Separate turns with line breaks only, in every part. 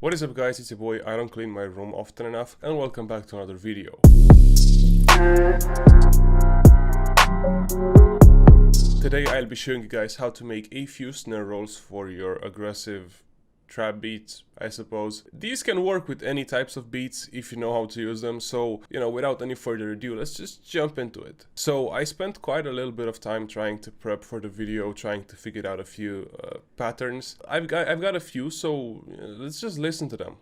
What is up guys, it's your boy, I don't clean my room often enough, and welcome back to another video. Today I'll be showing you guys how to make a few snare rolls for your aggressive trap beats, I suppose. These can work with any types of beats if you know how to use them, so without any further ado, let's just jump into it. So I spent quite a little bit of time trying to prep for the video, trying to figure out a few patterns. I've got a few, so let's just listen to them.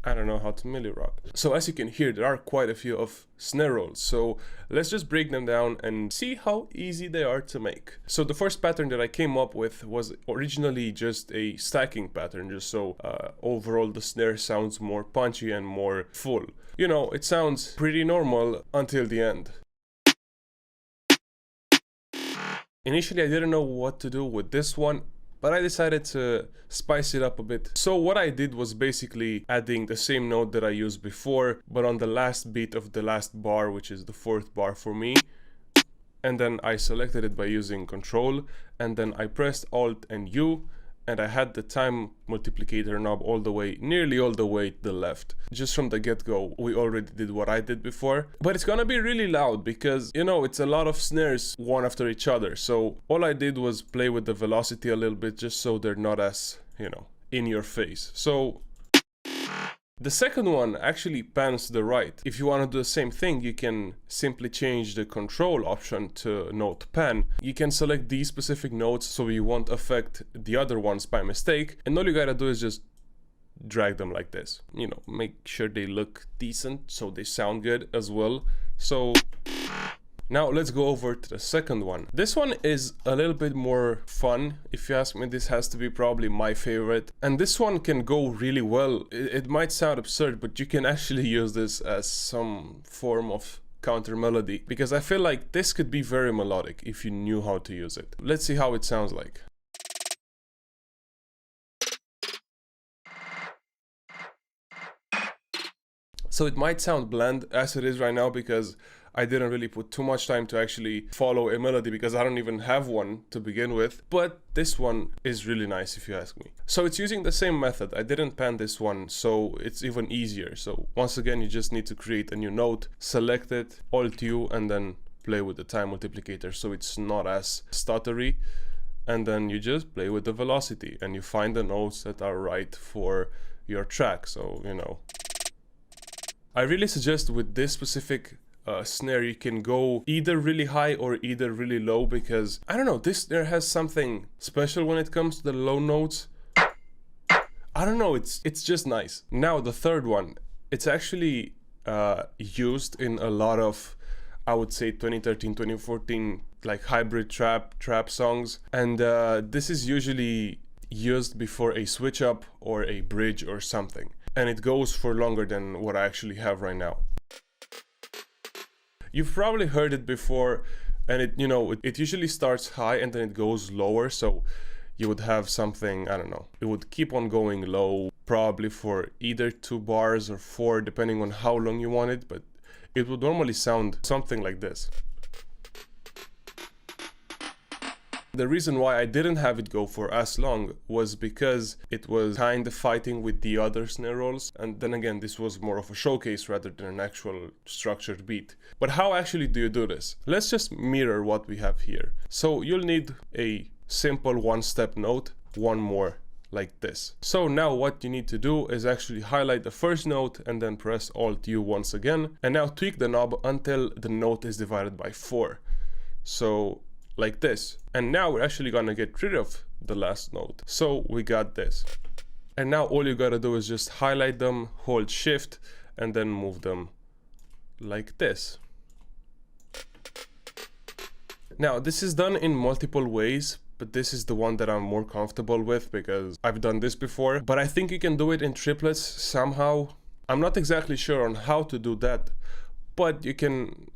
I don't know how to milli rock. So as you can hear, there are quite a few of snare rolls. So let's just break them down and see how easy they are to make. So the first pattern that I came up with was originally just a stacking pattern, just so overall the snare sounds more punchy and more full. It sounds pretty normal until the end. Initially I didn't know what to do with this one, but I decided to spice it up a bit. So what I did was basically adding the same note that I used before, but on the last beat of the last bar, which is the fourth bar for me. And then I selected it by using Control, and then I pressed Alt and U, and I had the time multiplicator knob nearly all the way to the left. Just from the get-go, we already did what I did before. But it's gonna be really loud because, it's a lot of snares one after each other. So all I did was play with the velocity a little bit just so they're not as, in your face. So the second one actually pans to the right. If you want to do the same thing, you can simply change the control option to note pan. You can select these specific notes so you won't affect the other ones by mistake. And all you gotta do is just drag them like this. Make sure they look decent so they sound good as well. So now let's go over to the second one. This one is a little bit more fun. If you ask me, this has to be probably my favorite. And this one can go really well. It might sound absurd, but you can actually use this as some form of counter melody, because I feel like this could be very melodic if you knew how to use it. Let's see how it sounds like. So it might sound bland as it is right now because I didn't really put too much time to actually follow a melody because I don't even have one to begin with. But this one is really nice if you ask me. So it's using the same method. I didn't pan this one, so it's even easier. So once again, you just need to create a new note, select it, Alt U, and then play with the time multiplicator so it's not as stuttery. And then you just play with the velocity and you find the notes that are right for your track. So, I really suggest with this specific snare you can go either really high or either really low, because I don't know, this snare has something special when it comes to the low notes. I don't know, it's just nice. Now the third one, it's actually used in a lot of, I would say 2013, 2014 like hybrid trap songs, and this is usually used before a switch up or a bridge or something, and it goes for longer than what I actually have right now. You've probably heard it before, and it usually starts high and then it goes lower, so you would have something, I don't know, it would keep on going low, probably for either 2 bars or 4, depending on how long you want it, but it would normally sound something like this. The reason why I didn't have it go for as long was because it was kind of fighting with the other snare rolls, and then again, this was more of a showcase rather than an actual structured beat. But how actually do you do this? Let's just mirror what we have here. So you'll need a simple one-step note, one more, like this. So now what you need to do is actually highlight the first note and then press Alt U once again, and now tweak the knob until the note is divided by 4. So like this. And now we're actually gonna get rid of the last note. So we got this. And now all you gotta do is just highlight them, hold Shift, and then move them like this. Now this is done in multiple ways, but this is the one that I'm more comfortable with because I've done this before. But I think you can do it in triplets somehow. I'm not exactly sure on how to do that, but you can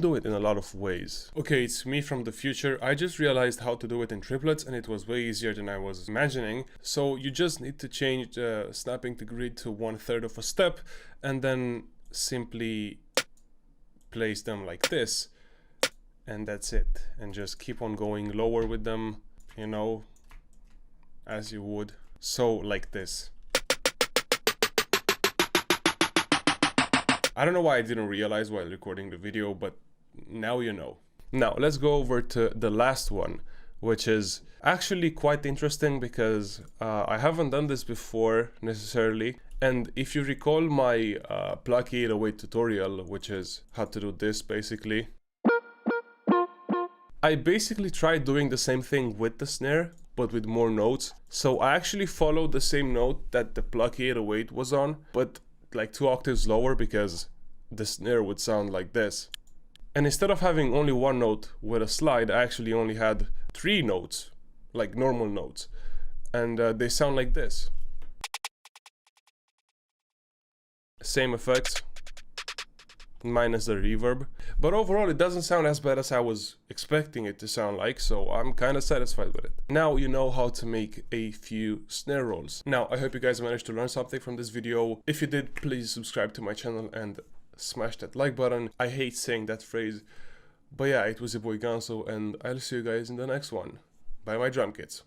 do it in a lot of ways. Okay, it's me from the future. I just realized how to do it in triplets and it was way easier than I was imagining. So you just need to change the snapping to grid to 1/3 of a step and then simply place them like this. and that's it. And just keep on going lower with them, you know, as you would. So like this. I don't know why I didn't realize while recording the video, but now you know. Now let's go over to the last one, which is actually quite interesting because I haven't done this before necessarily. And if you recall my Plucky 808 tutorial, which is how to do this basically, I basically tried doing the same thing with the snare, but with more notes. So I actually followed the same note that the Plucky 808 was on, but like 2 octaves lower, because the snare would sound like this. And instead of having only one note with a slide, I actually only had 3 notes, like normal notes, and they sound like this. Same effects, minus the reverb, but overall it doesn't sound as bad as I was expecting it to sound like, so I'm kind of satisfied with it. Now you know how to make a few snare rolls. Now I hope you guys managed to learn something from this video. If you did, please subscribe to my channel and smash that like button. I hate saying that phrase, but yeah, it was your boy Ganso, and I'll see you guys in the next one. Bye my drum kits.